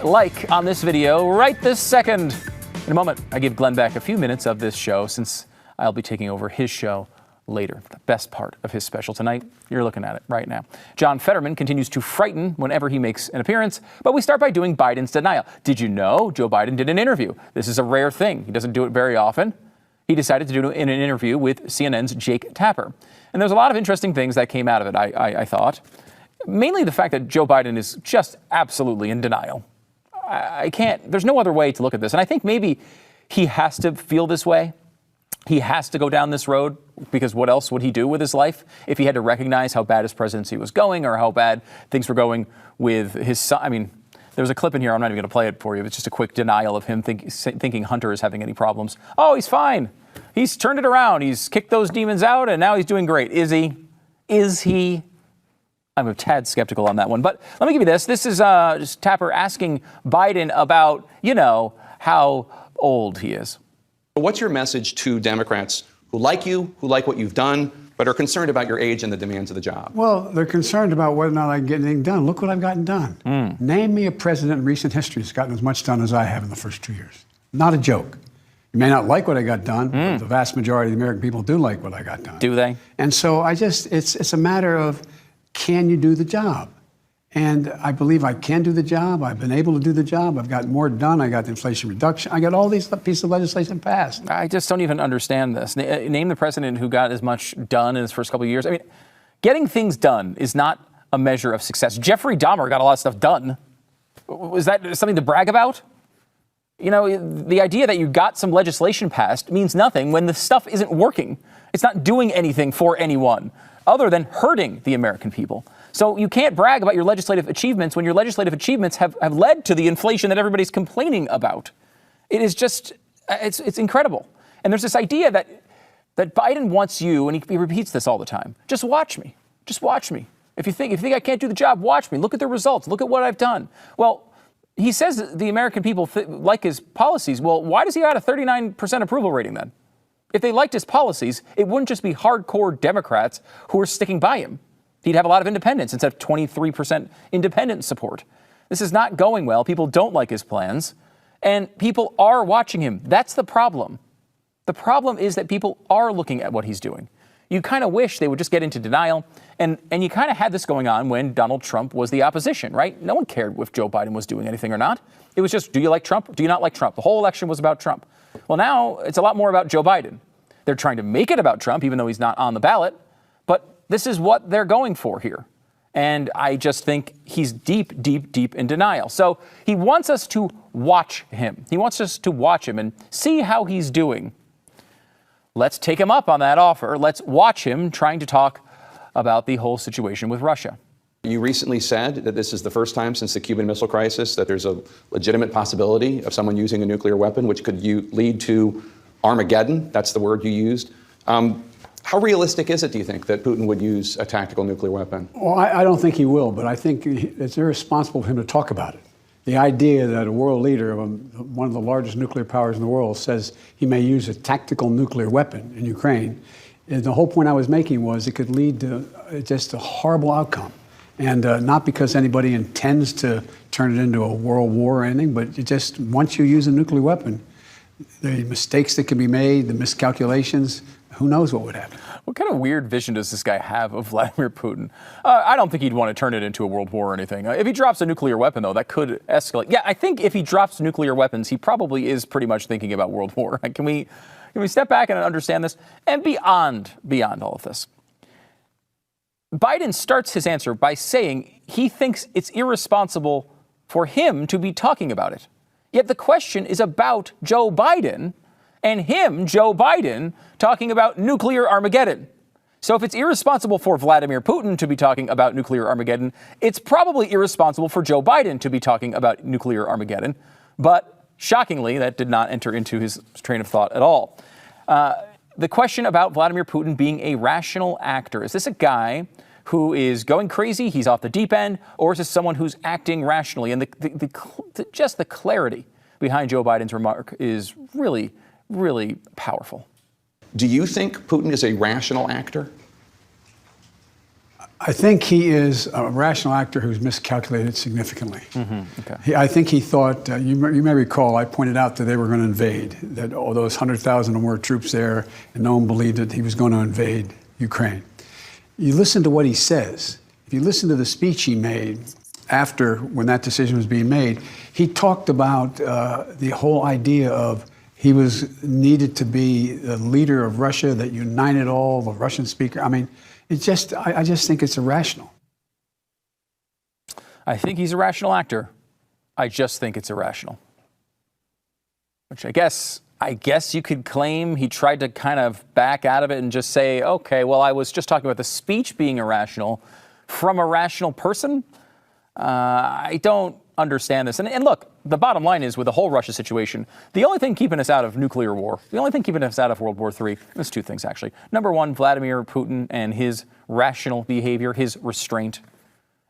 like on this video right this second. In a moment, I give Glenn back a few minutes of this show since I'll be taking over his show later. The best part of his special tonight, you're looking at it right now. John Fetterman continues to frighten whenever he makes an appearance, but we start by doing Biden's denial. Did you know Joe Biden did an interview? This is a rare thing. He doesn't do it very often. He decided to do it in an interview with CNN's Jake Tapper. And there's a lot of interesting things that came out of it, I thought. Mainly the fact that Joe Biden is just absolutely in denial. There's no other way to look at this. And I think maybe he has to feel this way. He has to go down this road because what else would he do with his life if he had to recognize how bad his presidency was going or how bad things were going with his son? I mean, there's a clip in here. I'm not even going to play it for you. It's just a quick denial of him thinking Hunter is having any problems. Oh, he's fine. He's turned it around. He's kicked those demons out and now he's doing great. Is he? Is he? I'm a tad skeptical on that one. But let me give you this. This is just Tapper asking Biden about, how old he is. What's your message to Democrats who like you, who like what you've done, but are concerned about your age and the demands of the job? Well, they're concerned about whether or not I can get anything done. Look what I've gotten done. Name me a president in recent history that's gotten as much done as I have in the first 2 years. Not a joke. You may not like what I got done, but the vast majority of the American people do like what I got done. Do they? And so it's a matter of, can you do the job? And I believe I can do the job. I've been able to do the job. I've got more done. I got the Inflation Reduction. I got all these pieces of legislation passed. I just don't even understand this. Name the president who got as much done in his first couple of years. I mean, getting things done is not a measure of success. Jeffrey Dahmer got a lot of stuff done. Was that something to brag about? The idea that you got some legislation passed means nothing when the stuff isn't working. It's not doing anything for anyone other than hurting the American people. So you can't brag about your legislative achievements when your legislative achievements have led to the inflation that everybody's complaining about. It is just, it's incredible. And there's this idea that Biden wants you, and he repeats this all the time, just watch me. Just watch me. If you think I can't do the job, watch me. Look at the results. Look at what I've done. Well, he says that the American people like his policies. Well, why does he have a 39% approval rating then? If they liked his policies, it wouldn't just be hardcore Democrats who are sticking by him. He'd have a lot of independents instead of 23% independent support. This is not going well. People don't like his plans, and people are watching him. That's the problem. The problem is that people are looking at what he's doing. You kind of wish they would just get into denial, and you kind of had this going on when Donald Trump was the opposition, right? No one cared if Joe Biden was doing anything or not. It was just, do you like Trump? Do you not like Trump? The whole election was about Trump. Well, now it's a lot more about Joe Biden. They're trying to make it about Trump, even though he's not on the ballot. But this is what they're going for here. And I just think he's deep, deep, deep in denial. So he wants us to watch him. He wants us to watch him and see how he's doing. Let's take him up on that offer. Let's watch him trying to talk about the whole situation with Russia. You recently said that this is the first time since the Cuban Missile Crisis that there's a legitimate possibility of someone using a nuclear weapon, which could lead to Armageddon. That's the word you used. How realistic is it, do you think, that Putin would use a tactical nuclear weapon? Well, I don't think he will, but I think it's irresponsible for him to talk about it. The idea that a world leader of one of the largest nuclear powers in the world says he may use a tactical nuclear weapon in Ukraine, and the whole point I was making was it could lead to just a horrible outcome. And not because anybody intends to turn it into a world war or anything, but once you use a nuclear weapon, the mistakes that can be made, the miscalculations, who knows what would happen. What kind of weird vision does this guy have of Vladimir Putin? I don't think he'd want to turn it into a world war or anything. If he drops a nuclear weapon, though, that could escalate. Yeah, I think if he drops nuclear weapons, he probably is pretty much thinking about world war. Can we step back and understand this? And beyond all of this, Biden starts his answer by saying he thinks it's irresponsible for him to be talking about it. Yet the question is about Joe Biden and him, Joe Biden, talking about nuclear Armageddon. So if it's irresponsible for Vladimir Putin to be talking about nuclear Armageddon, it's probably irresponsible for Joe Biden to be talking about nuclear Armageddon. But shockingly, that did not enter into his train of thought at all. The question about Vladimir Putin being a rational actor, is this a guy who is going crazy, he's off the deep end, or is this someone who's acting rationally? And just the clarity behind Joe Biden's remark is really, really powerful. Do you think Putin is a rational actor? I think he is a rational actor who's miscalculated significantly. Okay. I think he thought, you may recall, I pointed out that they were going to invade, that all those 100,000 or more troops there, and no one believed that he was going to invade Ukraine. You listen to what he says. If you listen to the speech he made after, when that decision was being made, he talked about the whole idea of he was needed to be the leader of Russia that united all the Russian speakers. I mean, I just think it's irrational. I think he's a rational actor. I just think it's irrational. Which I guess you could claim he tried to kind of back out of it and just say, okay, well, I was just talking about the speech being irrational from a rational person. I don't understand this. And look, the bottom line is with the whole Russia situation, the only thing keeping us out of nuclear war, the only thing keeping us out of World War III, there's two things actually. Number one, Vladimir Putin and his rational behavior, his restraint,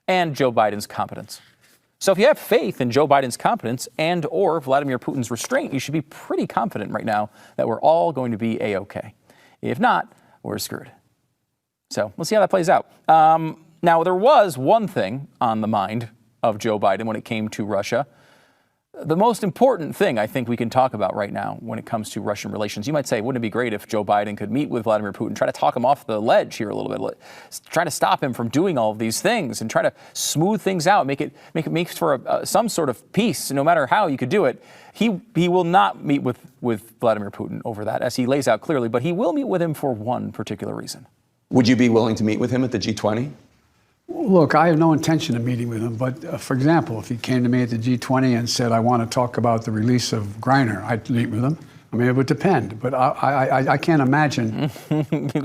and Joe Biden's competence. So if you have faith in Joe Biden's competence and or Vladimir Putin's restraint, you should be pretty confident right now that we're all going to be A-okay. If not, we're screwed. So we'll see how that plays out. Now, there was one thing on the mind of Joe Biden when it came to Russia. The most important thing I think we can talk about right now when it comes to Russian relations, you might say, wouldn't it be great if Joe Biden could meet with Vladimir Putin, try to talk him off the ledge here a little bit, try to stop him from doing all of these things and try to smooth things out, make it for some sort of peace, no matter how you could do it. He will not meet with Vladimir Putin over that, as he lays out clearly, but he will meet with him for one particular reason. Would you be willing to meet with him at the G20? Look, I have no intention of meeting with him, but for example, if he came to me at the G20 and said, I want to talk about the release of Griner, I'd meet with him. I mean, it would depend, but I can't imagine.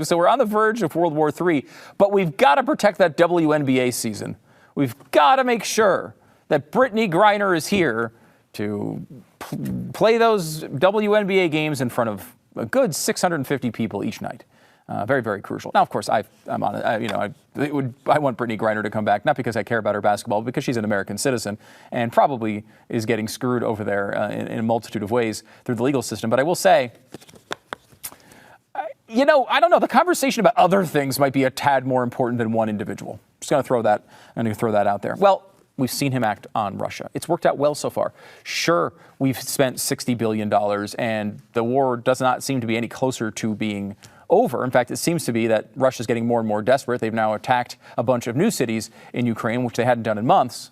So we're on the verge of World War III, but we've got to protect that WNBA season. We've got to make sure that Brittany Griner is here to play those WNBA games in front of a good 650 people each night. Very, very crucial. Now, of course, I'm on it. I want Brittany Griner to come back, not because I care about her basketball, but because she's an American citizen and probably is getting screwed over there in a multitude of ways through the legal system. But I will say, I don't know. The conversation about other things might be a tad more important than one individual. Just going to throw that out there. Well, we've seen him act on Russia. It's worked out well so far. Sure, we've spent $60 billion, and the war does not seem to be any closer to being over. In fact, it seems to be that Russia's getting more and more desperate. They've now attacked a bunch of new cities in Ukraine, which they hadn't done in months.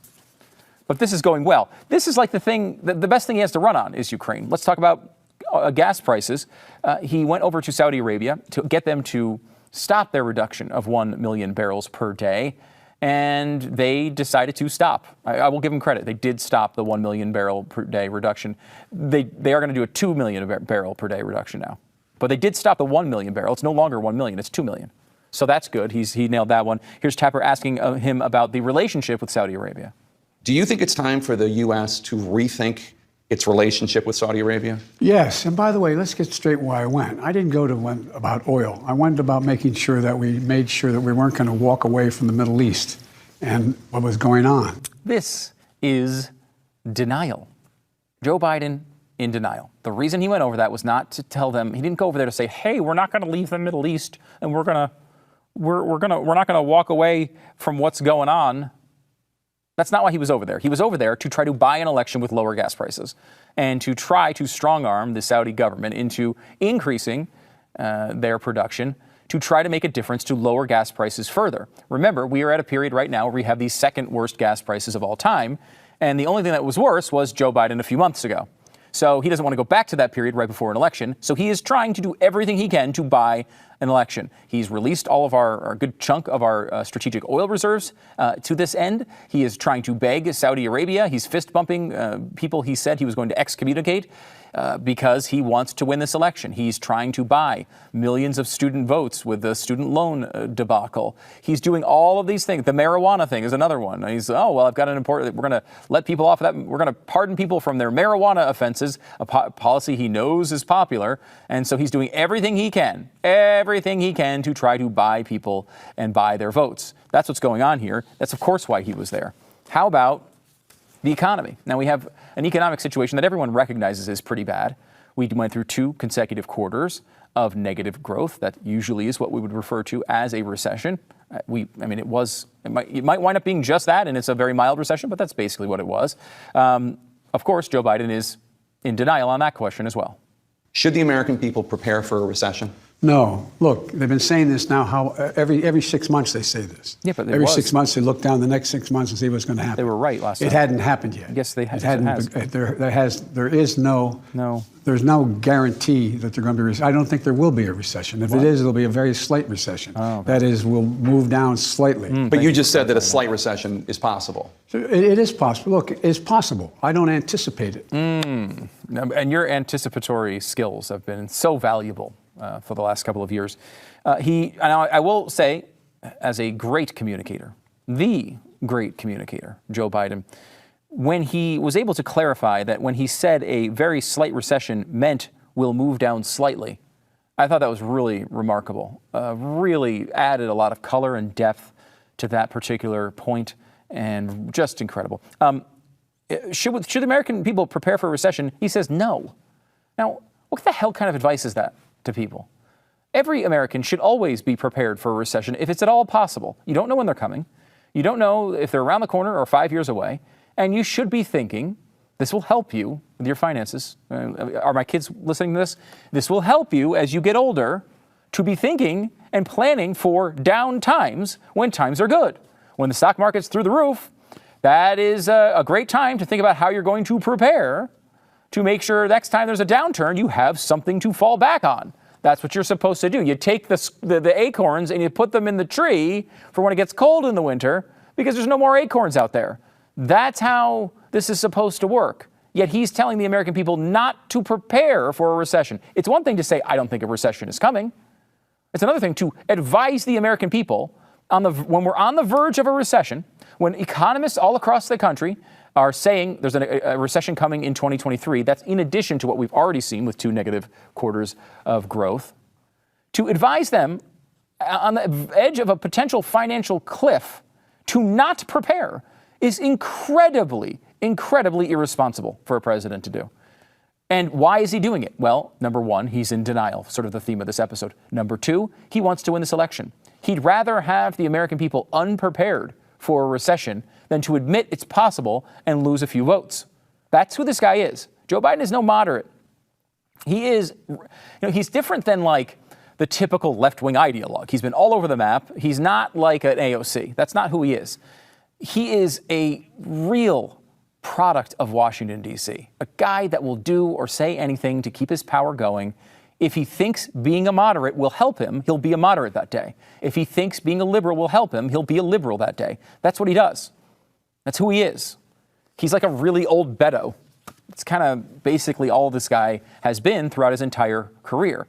But this is going well. This is like the best thing he has to run on is Ukraine. Let's talk about gas prices. He went over to Saudi Arabia to get them to stop their reduction of 1 million barrels per day. And they decided to stop. I will give them credit. They did stop the 1 million barrel per day reduction. They are going to do a 2 million barrel per day reduction now. But they did stop the 1 million barrel. It's no longer 1 million, it's 2 million. So that's good. He nailed that one. Here's Tapper asking him about the relationship with Saudi Arabia. Do you think it's time for the U.S. to rethink its relationship with Saudi Arabia? Yes. And by the way, let's get straight why I went. I didn't go to one about oil. I went about making sure that we made sure that we weren't going to walk away from the Middle East and what was going on. This is denial. Joe Biden in denial. The reason he went over that was not to tell them, he didn't go over there to say, hey, we're not going to leave the Middle East and we're not going to walk away from what's going on. That's not why he was over there. He was over there to try to buy an election with lower gas prices and to try to strong-arm the Saudi government into increasing their production to try to make a difference to lower gas prices further. Remember, we are at a period right now where we have the second worst gas prices of all time, and the only thing that was worse was Joe Biden a few months ago. So he doesn't want to go back to that period right before an election. So he is trying to do everything he can to buy an election. He's released all of a good chunk of our strategic oil reserves to this end. He is trying to beg Saudi Arabia. He's fist bumping people he said he was going to excommunicate because he wants to win this election. He's trying to buy millions of student votes with the student loan debacle. He's doing all of these things. The marijuana thing is another one. He's, I've got an important, we're going to let people off of that. We're going to pardon people from their marijuana offenses, a policy he knows is popular. And so he's doing everything he can to try to buy people and buy their votes. That's what's going on here. That's, of course, why he was there. How about the economy? Now, we have an economic situation that everyone recognizes is pretty bad. We went through 2 consecutive quarters of negative growth. That usually is what we would refer to as a recession. It might wind up being just that, and it's a very mild recession, but that's basically what it was. Of course, Joe Biden is in denial on that question as well. Should the American people prepare for a recession? No. Look, they've been saying this now. Every 6 months they say this. Yeah, but every 6 months they look down the next 6 months and see what's going to happen. They were right last time. It hadn't happened yet. Yes, they it hadn't. There's no guarantee that they're going to be. I don't think there will be a recession. If it is, it'll be a very slight recession. Oh, okay. That is, we'll move down slightly. But you just said that a slight recession is possible. It is possible. Look, it's possible. I don't anticipate it. And your anticipatory skills have been so valuable for the last couple of years. I will say, as a great communicator, the great communicator, Joe Biden, when he was able to clarify that when he said a very slight recession meant we'll move down slightly, I thought that was really remarkable. Really added a lot of color and depth to that particular point, and just incredible. Should the American people prepare for a recession? He says no. Now, what the hell kind of advice is that to people? Every American should always be prepared for a recession if it's at all possible. You don't know when they're coming. You don't know if they're around the corner or 5 years away. And you should be thinking, this will help you with your finances. Are my kids listening to this? This will help you as you get older to be thinking and planning for down times when times are good. When the stock market's through the roof, that is a great time to think about how you're going to prepare to make sure next time there's a downturn, you have something to fall back on. That's what you're supposed to do. You take the acorns and you put them in the tree for when it gets cold in the winter because there's no more acorns out there. That's how this is supposed to work. Yet he's telling the American people not to prepare for a recession. It's one thing to say, I don't think a recession is coming. It's another thing to advise the American people when we're on the verge of a recession, when economists all across the country are saying there's a recession coming in 2023. That's in addition to what we've already seen with 2 negative quarters of growth. To advise them on the edge of a potential financial cliff to not prepare is incredibly irresponsible for a president to do. And why is he doing it? Well, number one, he's in denial, sort of the theme of this episode. Number two, he wants to win this election. He'd rather have the American people unprepared for a recession than to admit it's possible and lose a few votes. That's who this guy is. Joe Biden is no moderate. He's different than like the typical left-wing ideologue. He's been all over the map. He's not like an AOC. That's not who he is. He is a real product of Washington, D.C., a guy that will do or say anything to keep his power going. If he thinks being a moderate will help him, he'll be a moderate that day. If he thinks being a liberal will help him, he'll be a liberal that day. That's what he does. That's who he is. He's like a really old Beto. It's kind of basically all this guy has been throughout his entire career.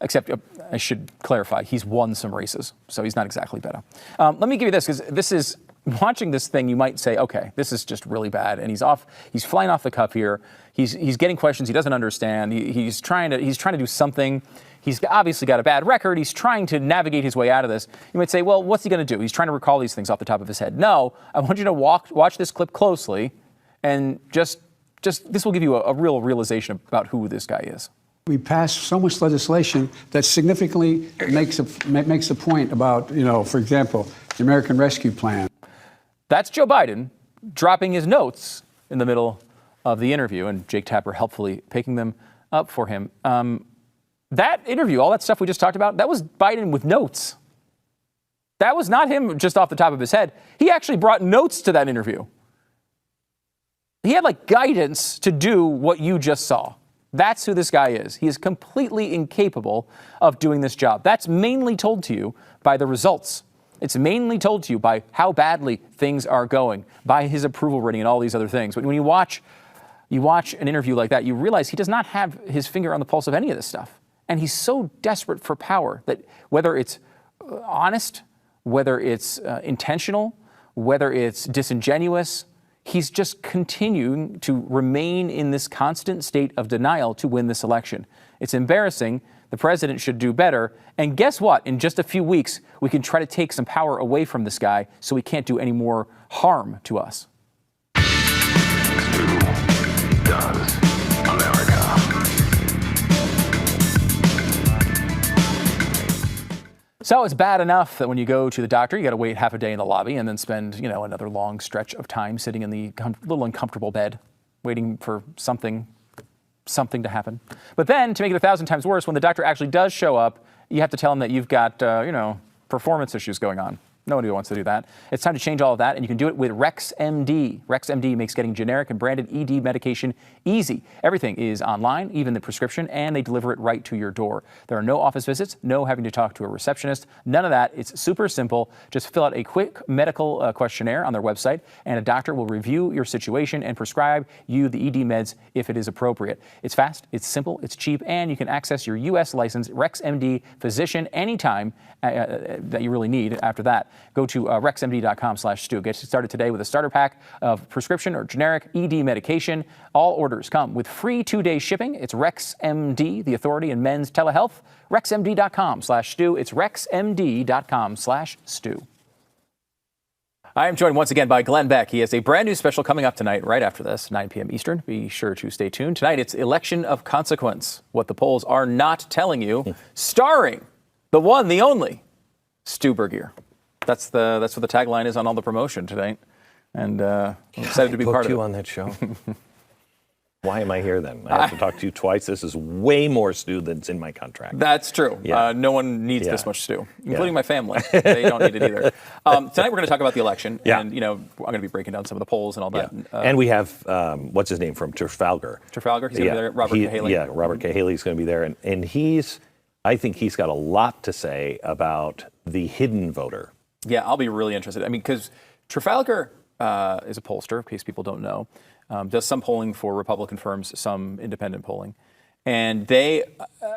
Except, I should clarify, he's won some races, so he's not exactly Beto. Let me give you this, because this is, watching this thing, you might say, okay, this is just really bad, and he's flying off the cuff here. He's getting questions he doesn't understand. He's trying to do something. He's obviously got a bad record. He's trying to navigate his way out of this. You might say, well, what's he going to do? He's trying to recall these things off the top of his head. No, I want you to watch this clip closely, and just this will give you a real realization about who this guy is. We passed so much legislation that significantly makes a point about, for example, the American Rescue Plan. That's Joe Biden dropping his notes in the middle of the interview, and Jake Tapper helpfully picking them up for him. That interview, all that stuff we just talked about, that was Biden with notes. That was not him just off the top of his head. He actually brought notes to that interview. He had guidance to do what you just saw. That's who this guy is. He is completely incapable of doing this job. That's mainly told to you by the results. It's mainly told to you by how badly things are going, by his approval rating and all these other things. But when you watch an interview like that, you realize he does not have his finger on the pulse of any of this stuff. And he's so desperate for power that whether it's honest, whether it's intentional, whether it's disingenuous, he's just continuing to remain in this constant state of denial to win this election. It's embarrassing. The president should do better. And guess what? In just a few weeks, we can try to take some power away from this guy so he can't do any more harm to us. Who does America? So it's bad enough that when you go to the doctor, you got to wait half a day in the lobby and then spend, another long stretch of time sitting in the little uncomfortable bed, waiting for something to happen. But then, to make it 1,000 times worse, when the doctor actually does show up, you have to tell him that you've got, performance issues going on. Nobody wants to do that. It's time to change all of that, and you can do it with RexMD. RexMD makes getting generic and branded ED medication easy. Everything is online, even the prescription, and they deliver it right to your door. There are no office visits, no having to talk to a receptionist, none of that. It's super simple. Just fill out a quick medical questionnaire on their website, and a doctor will review your situation and prescribe you the ED meds if it is appropriate. It's fast, it's simple, it's cheap, and you can access your U.S. licensed RexMD physician anytime that you really need after that. Go to rexmd.com/Stu. Get started today with a starter pack of prescription or generic ED medication. All orders come with free 2-day shipping. It's RexMD, the authority in men's telehealth. rexmd.com/Stu. It's rexmd.com/Stu. I am joined once again by Glenn Beck. He has a brand new special coming up tonight, right after this, 9 p.m. Eastern. Be sure to stay tuned. Tonight, it's Election of Consequence, what the polls are not telling you, starring the one, the only, Stu Burguiere. That's what the tagline is on all the promotion tonight, and I'm excited to be part of it. You on that show. Why am I here then? I have to talk to you twice. This is way more Stu than's in my contract. That's true. Yeah. No one needs this much Stu, including my family. They don't need it either. Tonight we're going to talk about the election, and I'm going to be breaking down some of the polls and all that. And we have what's his name from Trafalgar. Trafalgar, he's going to be there. Robert Cahaley. Yeah, Robert Cahaley's going to be there, and I think he's got a lot to say about the hidden voter. Yeah, I'll be really interested. I mean, because Trafalgar is a pollster, in case people don't know, does some polling for Republican firms, some independent polling. And they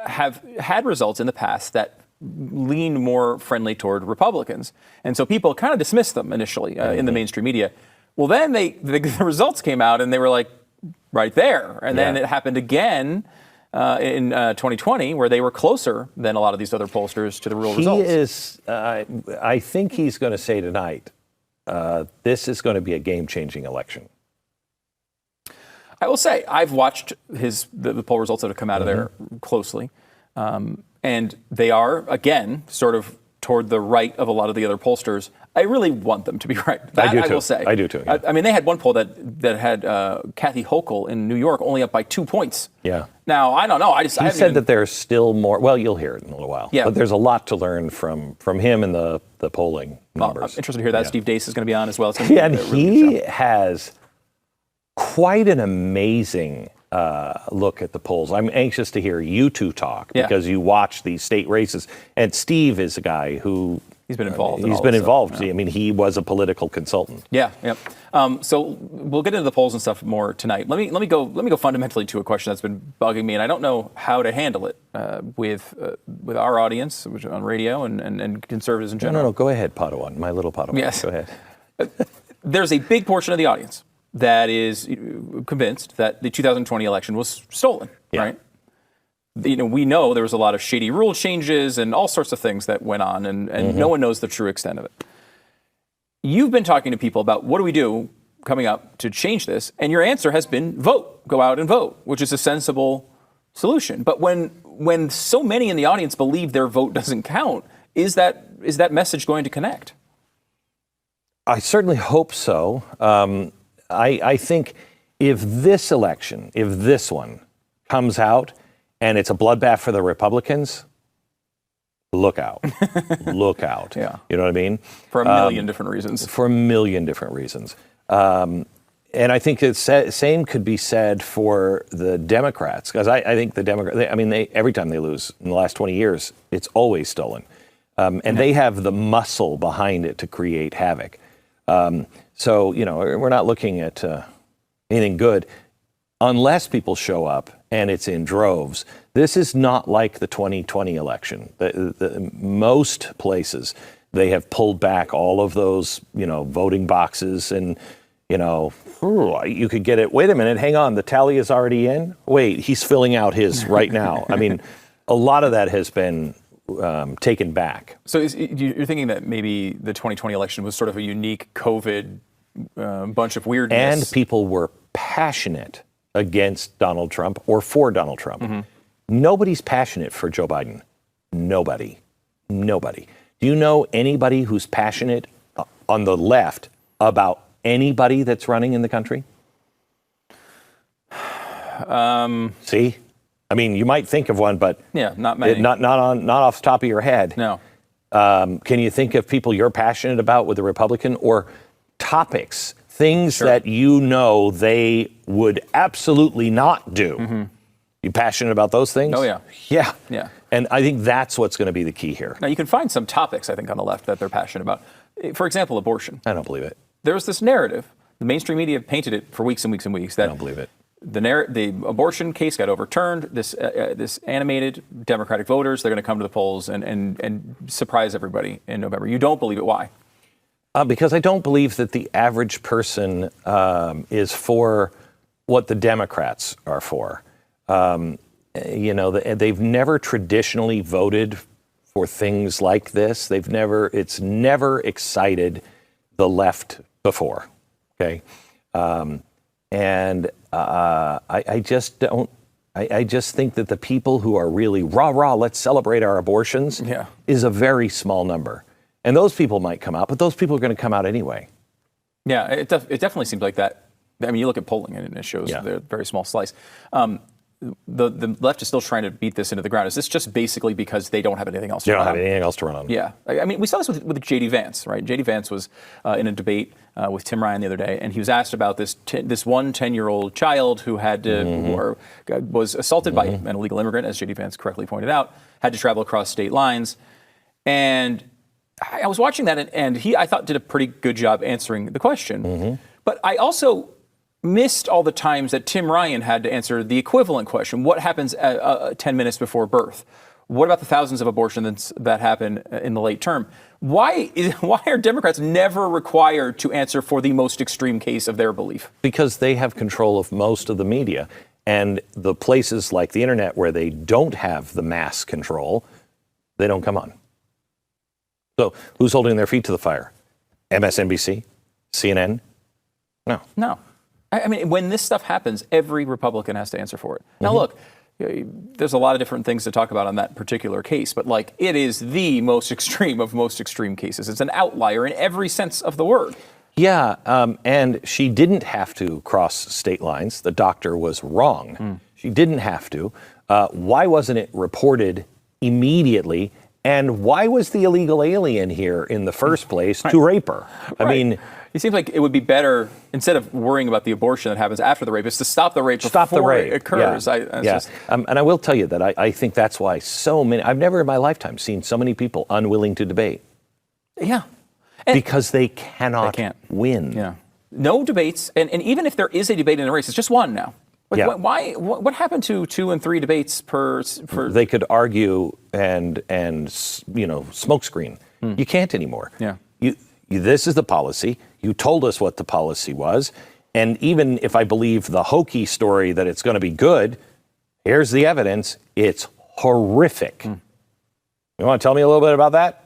have had results in the past that lean more friendly toward Republicans. And so people kind of dismissed them initially in the mainstream media. Well, then the results came out and they were like right there. And then it happened again in 2020, where they were closer than a lot of these other pollsters to the real results. I think he's going to say tonight, this is going to be a game-changing election. I will say, I've watched the poll results that have come out of there closely, and they are, again, sort of toward the right of a lot of the other pollsters. I really want them to be right. That, I will say. I do too. Yeah. I mean, they had one poll that had Kathy Hochul in New York only up by 2 points. Yeah. Now, I don't know. He said that there's still more. Well, you'll hear it in a little while. Yeah. But there's a lot to learn from him and the polling numbers. I'm interested to hear that. Steve Deace is going to be on as well. Yeah, and he has quite an amazing look at the polls. I'm anxious to hear you two talk because you watch these state races. And Steve is a guy who he's been involved. He's been involved. Yeah. I mean, he was a political consultant. Yeah. Yep. So we'll get into the polls and stuff more tonight. Let me go fundamentally to a question that's been bugging me, and I don't know how to handle it with our audience, which on radio and conservatives in general. No. Go ahead, Padawan. My little Padawan. Yes. Go ahead. There's a big portion of the audience that is convinced that the 2020 election was stolen, right? We know there was a lot of shady rule changes and all sorts of things that went on, and no one knows the true extent of it. You've been talking to people about what do we do coming up to change this, and your answer has been vote, go out and vote, which is a sensible solution. But when so many in the audience believe their vote doesn't count, is that message going to connect? I certainly hope so. I think if this election, if this one comes out and it's a bloodbath for the Republicans, look out. Look out. Yeah. You know what I mean? For a million different reasons. For a million different reasons. And I think the same could be said for the Democrats, because I think the Democrats, every time they lose in the last 20 years, it's always stolen. And they have the muscle behind it to create havoc. So, we're not looking at anything good unless people show up and it's in droves. This is not like the 2020 election. Most places, they have pulled back all of those, voting boxes and, you could get it. Wait a minute, hang on, the tally is already in? Wait, he's filling out his right now. I mean, a lot of that has been taken back. So you're thinking that maybe the 2020 election was sort of a unique COVID bunch of weirdness. And people were passionate against Donald Trump or for Donald Trump. Nobody's passionate for Joe Biden. Nobody. Do you know anybody who's passionate on the left about anybody that's running in the country? See? I mean, you might think of one, but Yeah, not many. not off the top of your head. No. Can you think of people you're passionate about with a Republican, or topics, things that you know they would absolutely not do? You passionate about those things? Oh, yeah. Yeah. Yeah. And I think that's what's going to be the key here. Now, you can find some topics, I think, on the left that they're passionate about. For example, abortion. I don't believe it. There's this narrative. The mainstream media painted it for weeks and weeks and weeks. That I don't believe it. The abortion case got overturned. This animated Democratic voters, they're going to come to the polls and surprise everybody in November. You don't believe it. Why? Because I don't believe that the average person is for what the Democrats are for. They've never traditionally voted for things like this. It's never excited the left before. Okay. I just don't. I just think that the people who are really rah, let's celebrate our abortions is a very small number. And those people might come out, but those people are going to come out anyway. Yeah, it definitely seems like that. I mean, you look at polling and it shows they're a very small slice. The left is still trying to beat this into the ground. Is this just basically because they don't have anything else to run on? They don't have anything else to run on. Yeah. I mean, we saw this with J.D. Vance, right? J.D. Vance was in a debate with Tim Ryan the other day, and he was asked about this 10-year-old child who had to, was assaulted by an illegal immigrant, as J.D. Vance correctly pointed out, had to travel across state lines. And I was watching that, and he, I thought, did a pretty good job answering the question. But I also missed all the times that Tim Ryan had to answer the equivalent question. What happens 10 minutes before birth? What about the thousands of abortions that happen in the late term? Why are Democrats never required to answer for the most extreme case of their belief? Because they have control of most of the media. And the places like the internet where they don't have the mass control, they don't come on. So who's holding their feet to the fire? MSNBC? CNN? No. No. I mean, when this stuff happens, every Republican has to answer for it. Now, look, there's a lot of different things to talk about on that particular case, but like, it is the most extreme of most extreme cases. It's an outlier in every sense of the word. Yeah, and she didn't have to cross state lines. The doctor was wrong. She didn't have to. Why wasn't it reported immediately? And why was the illegal alien here in the first place to rape her? I mean, it seems like it would be better, instead of worrying about the abortion that happens after the rape, is to stop the rape before it occurs. Yeah. And I will tell you that I think that's why so many, I've never in my lifetime seen so many people unwilling to debate. Yeah. Because they cannot win. Yeah. No debates. And even if there is a debate in the race, it's just one now. Like, why? What happened to 2 and 3 debates per? They could argue and smoke screen. You can't anymore. Yeah. This is the policy. You told us what the policy was, and even if I believe the hokey story that it's going to be good, here's the evidence. It's horrific. You want to tell me a little bit about that?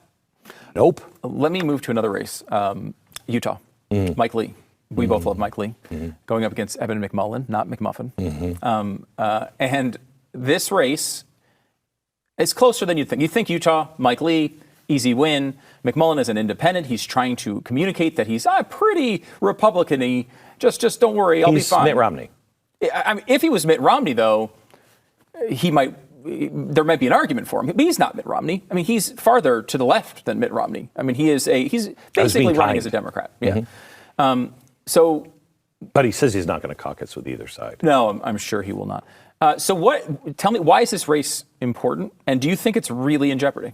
Nope. Let me move to another race. Utah. Mike Lee. We both love Mike Lee, going up against Evan McMullen, not McMuffin. And this race is closer than you'd think. You think Utah, Mike Lee, easy win. McMullen is an independent. He's trying to communicate that he's pretty Republican-y. Just don't worry, I'll be fine. Mitt Romney. I mean, if he was Mitt Romney, though, there might be an argument for him. But he's not Mitt Romney. I mean, he's farther to the left than Mitt Romney. I mean, he's basically running as a Democrat. Yeah. But he says he's not going to caucus with either side. No, I'm sure he will not. Tell me, why is this race important? And do you think it's really in jeopardy?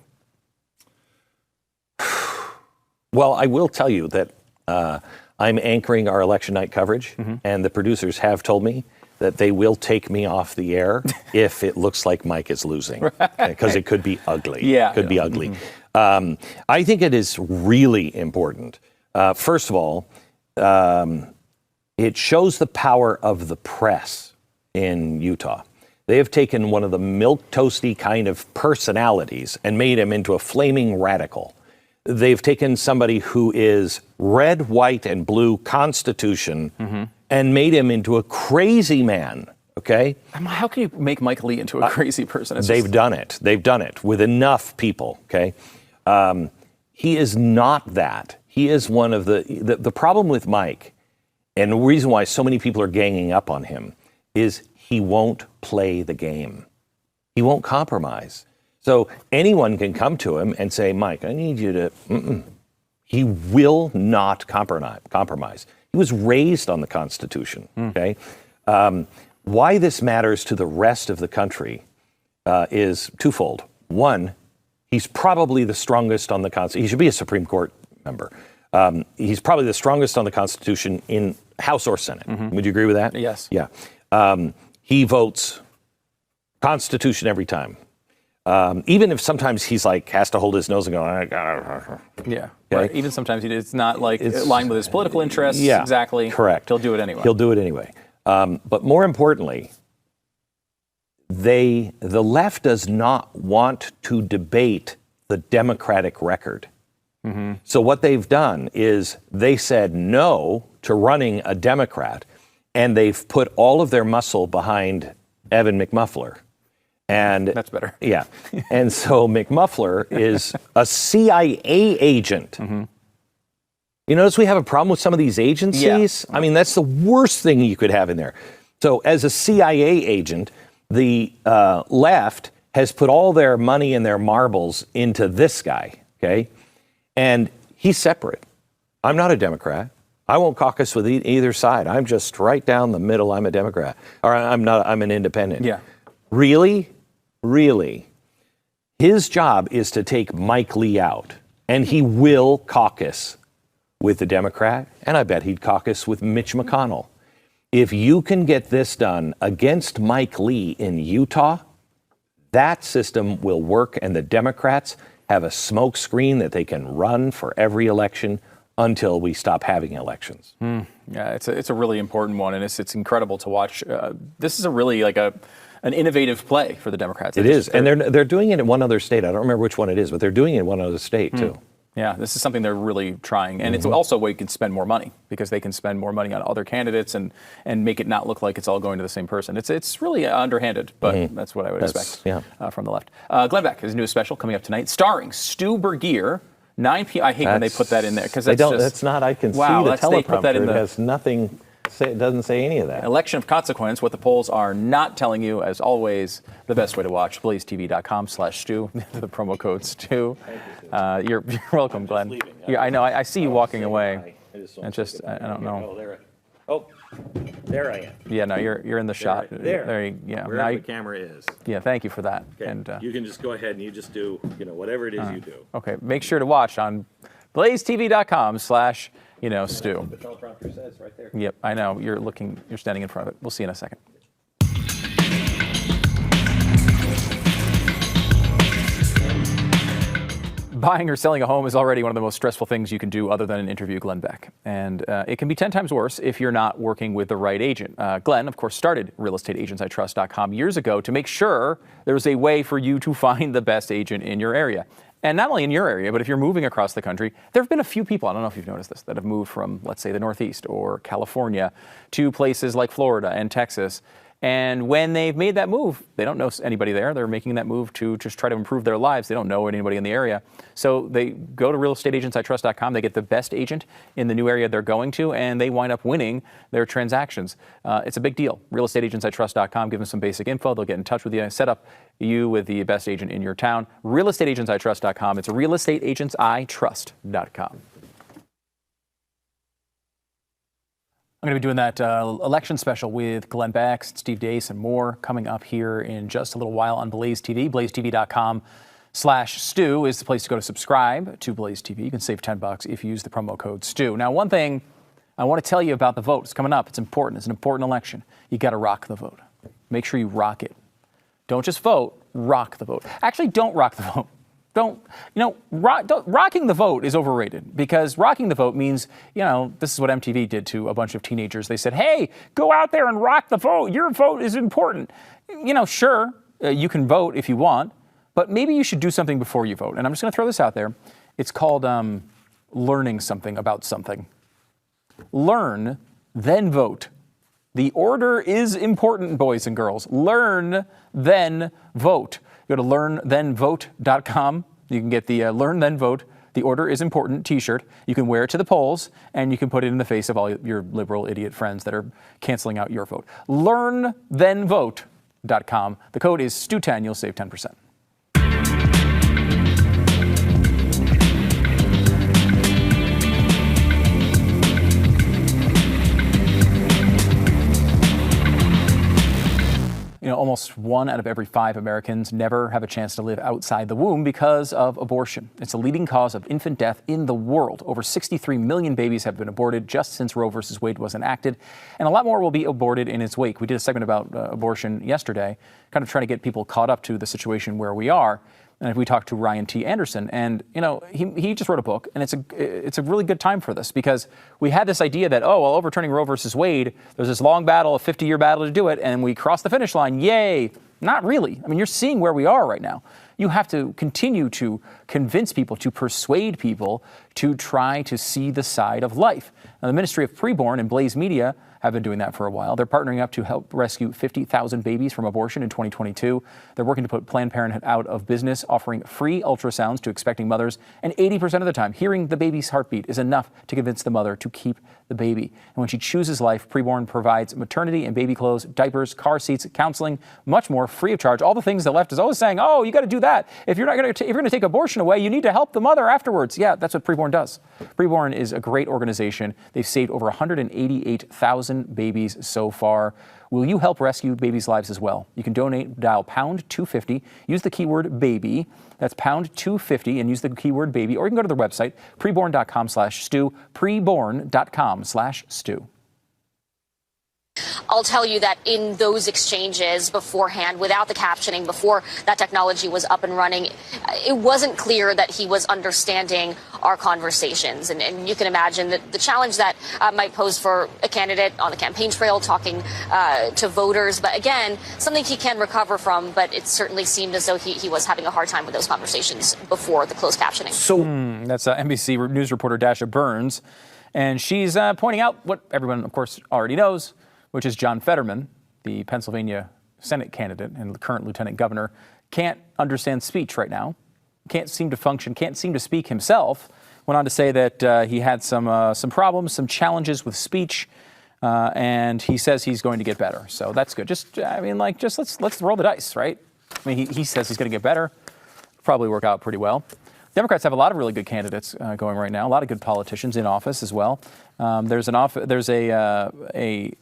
Well, I will tell you that I'm anchoring our election night coverage, and the producers have told me that they will take me off the air if it looks like Mike is losing, because it could be ugly. Yeah. It could be ugly. I think it is really important. First of all, it shows the power of the press in Utah. They have taken one of the milquetoasty kind of personalities and made him into a flaming radical. They've taken somebody who is red, white, and blue Constitution and made him into a crazy man, okay? How can you make Mike Lee into a crazy person? They've done it. They've done it with enough people, okay? He is not that. He is one of the problem with Mike, and the reason why so many people are ganging up on him, is he won't play the game. He won't compromise. So anyone can come to him and say, Mike, I need you to, He will not compromise. He was raised on the Constitution, okay? Why this matters to the rest of the country is twofold. One, he's probably the strongest on the Constitution. He should be a Supreme Court member. He's probably the strongest on the Constitution in House or Senate. Would you agree with that? Yes. Yeah. He votes Constitution every time. Even if sometimes he's like, has to hold his nose and go, Yeah. Okay. Right. Even sometimes it's not like aligned with his political interests. Yeah, exactly. correct. He'll do it anyway. He'll do it anyway. But more importantly, the left does not want to debate the Democratic record. So what they've done is they said no to running a Democrat, and they've put all of their muscle behind Evan McMuffler. And That's better. Yeah. And so McMuffler is a CIA agent. You notice we have a problem with some of these agencies? Yeah. I mean, that's the worst thing you could have in there. So as a CIA agent, the left has put all their money and their marbles into this guy, okay? And he's separate. I'm not a Democrat. I won't caucus with either side. I'm just right down the middle. I'm a Democrat. Or I'm an independent. Yeah. Really? Really? His job is to take Mike Lee out, and he will caucus with the Democrat, and I bet he'd caucus with Mitch McConnell. If you can get this done against Mike Lee in Utah, that system will work, and the Democrats have a smoke screen that they can run for every election until we stop having elections. Yeah, it's a really important one, and it's incredible to watch. This is a really like an innovative play for the Democrats. It is, and they're doing it in one other state. I don't remember which one it is, but they're doing it in one other state too. Yeah, this is something they're really trying, and it's also a way you can spend more money, because they can spend more money on other candidates and make it not look like it's all going to the same person. It's really underhanded, but that's what I would expect from the left. Glenn Beck, his newest special coming up tonight, starring Stu Burguiere. 9 p.m. I hate when they put that in there, because that's not. I can see the teleprompter. They put that in it has nothing. It doesn't say any of that. Election of consequence, what the polls are not telling you. As always, the best way to watch, blazetv.com/Stu, the promo code Stu. You're welcome, Glenn. Yeah, I know. I see you walking away. I don't know. There I am. Yeah, no, you're in the shot. There. Yeah. Wherever the camera is. Yeah, thank you for that. Okay. And you can just go ahead and you just do, whatever it is you do. okay, make sure to watch on blazetv.com/Stu. The teleprompter says right there. Yep, I know. You're standing in front of it. We'll see you in a second. Buying or selling a home is already one of the most stressful things you can do other than an interview Glenn Beck. And it can be 10 times worse if you're not working with the right agent. Glenn, of course, started realestateagentsitrust.com years ago to make sure there was a way for you to find the best agent in your area. And not only in your area, but if you're moving across the country, there have been a few people, I don't know if you've noticed this, that have moved from, let's say, the Northeast or California to places like Florida and Texas. And when they've made that move, they don't know anybody there. They're making that move to just try to improve their lives. They don't know anybody in the area. So they go to realestateagentsitrust.com. They get the best agent in the new area they're going to, and they wind up winning their transactions. It's a big deal. Realestateagentsitrust.com. Give them some basic info. They'll get in touch with you, set up you with the best agent in your town. Realestateagentsitrust.com. It's realestateagentsitrust.com. I'm going to be doing that election special with Glenn Beck, Steve Deace, and more coming up here in just a little while on Blaze TV. BlazeTV.com/Stu is the place to go to subscribe to Blaze TV. You can save $10 if you use the promo code Stu. Now, one thing I want to tell you about the vote. It's coming up. It's important. It's an important election. You got to rock the vote. Make sure you rock it. Don't just vote. Rock the vote. Actually, don't rock the vote. Rocking the vote is overrated, because rocking the vote means, this is what MTV did to a bunch of teenagers. They said, hey, go out there and rock the vote. Your vote is important. Sure, you can vote if you want, but maybe you should do something before you vote. And I'm just going to throw this out there. It's called learning something about something. Learn, then vote. The order is important, boys and girls. Learn, then vote. Go to learnthenvote.com. You can get the Learn Then Vote The order is important t-shirt. You can wear it to the polls, and you can put it in the face of all your liberal idiot friends that are canceling out your vote. LearnThenVote.com. The code is STU10. You'll save 10%. Almost 1 out of every 5 Americans never have a chance to live outside the womb because of abortion. It's the leading cause of infant death in the world. Over 63 million babies have been aborted just since Roe versus Wade was enacted, and a lot more will be aborted in its wake. We did a segment about abortion yesterday, kind of trying to get people caught up to the situation where we are. And we talked to Ryan T. Anderson, and he just wrote a book, and it's a really good time for this because we had this idea that overturning Roe versus Wade, there's this long battle, a 50-year battle to do it, and we crossed the finish line. Yay! Not really. I mean, you're seeing where we are right now. You have to continue to convince people, to persuade people to try to see the side of life. Now, the Ministry of Preborn and Blaze Media have been doing that for a while. They're partnering up to help rescue 50,000 babies from abortion in 2022. They're working to put Planned Parenthood out of business, offering free ultrasounds to expecting mothers. And 80% of the time, hearing the baby's heartbeat is enough to convince the mother to keep the baby. And when she chooses life, Preborn provides maternity and baby clothes, diapers, car seats, counseling, much more, free of charge. All the things the left is always saying, you got to do that. If you're going to take abortion away, you need to help the mother afterwards. Yeah, that's what Preborn does. Preborn is a great organization. They've saved over 188,000 babies so far. Will you help rescue babies' lives as well? You can donate, dial pound 250, use the keyword baby. That's pound 250 and use the keyword baby, or you can go to their website, preborn.com/stew, preborn.com/stew. I'll tell you that in those exchanges beforehand, without the captioning, before that technology was up and running, it wasn't clear that he was understanding our conversations. And you can imagine that the challenge that might pose for a candidate on the campaign trail talking to voters. But again, something he can recover from. But it certainly seemed as though he was having a hard time with those conversations before the closed captioning. That's NBC News reporter Dasha Burns. And she's pointing out what everyone, of course, already knows, which is John Fetterman, the Pennsylvania Senate candidate and current lieutenant governor, can't understand speech right now, can't seem to function, can't seem to speak himself. Went on to say that he had some problems, some challenges with speech, and he says he's going to get better. So that's good. Let's roll the dice, right? I mean, he says he's going to get better. Probably work out pretty well. Democrats have a lot of really good candidates going right now. A lot of good politicians in office as well. There's a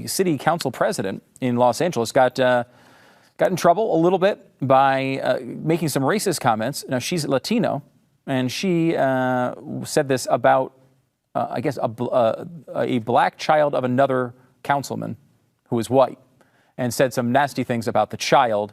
city council president in Los Angeles got in trouble a little bit by making some racist comments. Now she's Latino, and she said this about a black child of another councilman who is white, and said some nasty things about the child.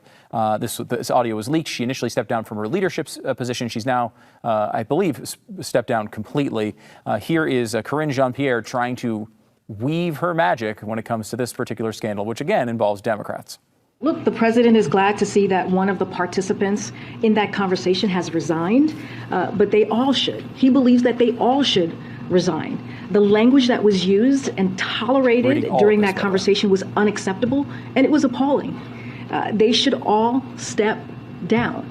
This audio was leaked. She initially stepped down from her leadership position. She's now, I believe, stepped down completely. Here is Corinne Jean-Pierre trying to weave her magic when it comes to this particular scandal, which again involves Democrats. Look, the president is glad to see that one of the participants in that conversation has resigned, but they all should. He believes that they all should resign. The language that was used and tolerated during that conversation was unacceptable, and it was appalling. They should all step down.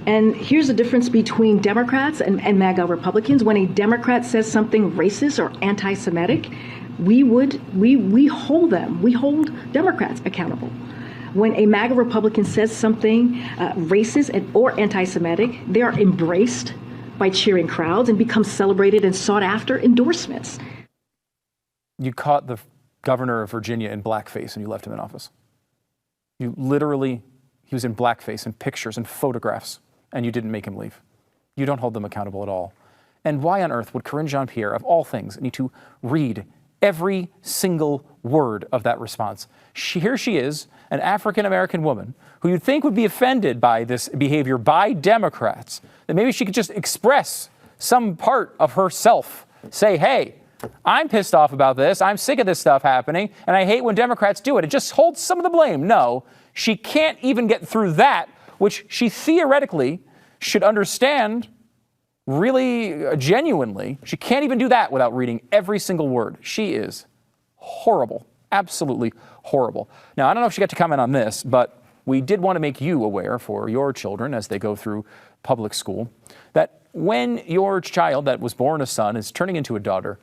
And here's the difference between Democrats and MAGA Republicans. When a Democrat says something racist or anti-Semitic, we hold Democrats accountable. When a MAGA Republican says something racist or anti-Semitic, they are embraced by cheering crowds and become celebrated and sought after endorsements. You caught the governor of Virginia in blackface and you left him in office. He was in blackface and pictures and photographs, and you didn't make him leave. You don't hold them accountable at all. And why on earth would Corinne Jean-Pierre, of all things, need to read every single word of that response? Here she is, an African-American woman who you'd think would be offended by this behavior by Democrats, that maybe she could just express some part of herself, say, hey, I'm pissed off about this, I'm sick of this stuff happening, and I hate when Democrats do it. It just holds some of the blame. No, she can't even get through that, which she theoretically should understand really genuinely. She can't even do that without reading every single word. She is horrible, absolutely horrible. Now, I don't know if she got to comment on this, but we did want to make you aware for your children as they go through public school that when your child that was born a son is turning into a daughter,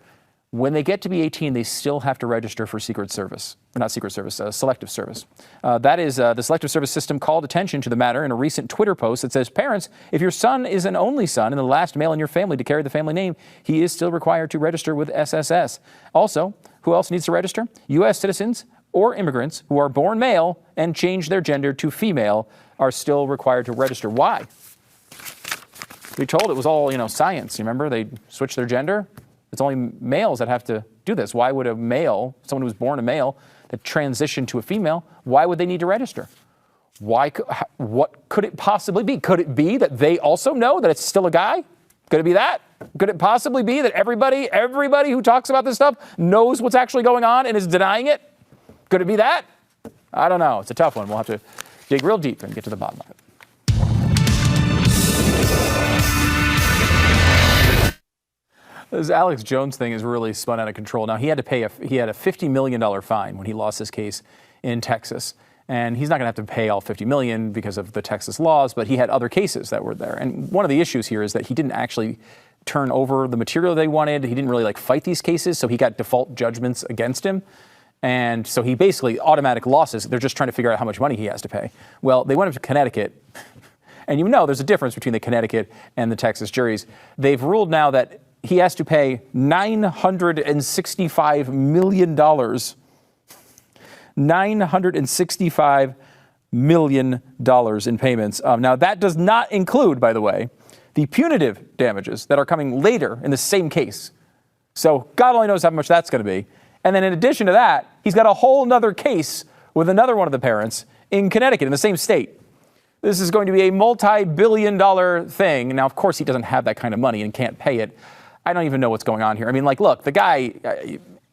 when they get to be 18, they still have to register for Secret Service. Not Secret Service, Selective Service. That is, the Selective Service system called attention to the matter in a recent Twitter post that says, parents, if your son is an only son and the last male in your family to carry the family name, he is still required to register with SSS. Also, who else needs to register? U.S. citizens or immigrants who are born male and change their gender to female are still required to register. Why? We told it was all, science. You remember? They switched their gender. It's only males that have to do this. Why would a male, someone who was born a male, that transitioned to a female, why would they need to register? What could it possibly be? Could it be that they also know that it's still a guy? Could it be that? Could it possibly be that everybody who talks about this stuff knows what's actually going on and is denying it? Could it be that? I don't know. It's a tough one. We'll have to dig real deep and get to the bottom of it. This Alex Jones thing is really spun out of control. Now, he had a $50 million fine when he lost his case in Texas. And he's not going to have to pay all $50 million because of the Texas laws, but he had other cases that were there. And one of the issues here is that he didn't actually turn over the material they wanted. He didn't really fight these cases, so he got default judgments against him. And so he basically automatic losses. They're just trying to figure out how much money he has to pay. Well, they went up to Connecticut. And there's a difference between the Connecticut and the Texas juries. They've ruled now that he has to pay $965 million. $965 million in payments. Now, that does not include, by the way, the punitive damages that are coming later in the same case. So God only knows how much that's going to be. And then in addition to that, he's got a whole other case with another one of the parents in Connecticut, in the same state. This is going to be a multi-billion-dollar thing. Now, of course, he doesn't have that kind of money and can't pay it. I don't even know what's going on here. I mean, look, the guy,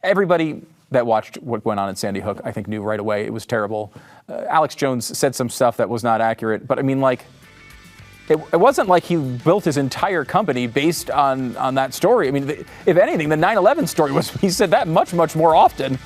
everybody that watched what went on in Sandy Hook, I think, knew right away it was terrible. Alex Jones said some stuff that was not accurate. But, I mean, it wasn't like he built his entire company based on that story. I mean, if anything, the 9/11 story he said that much, much more often.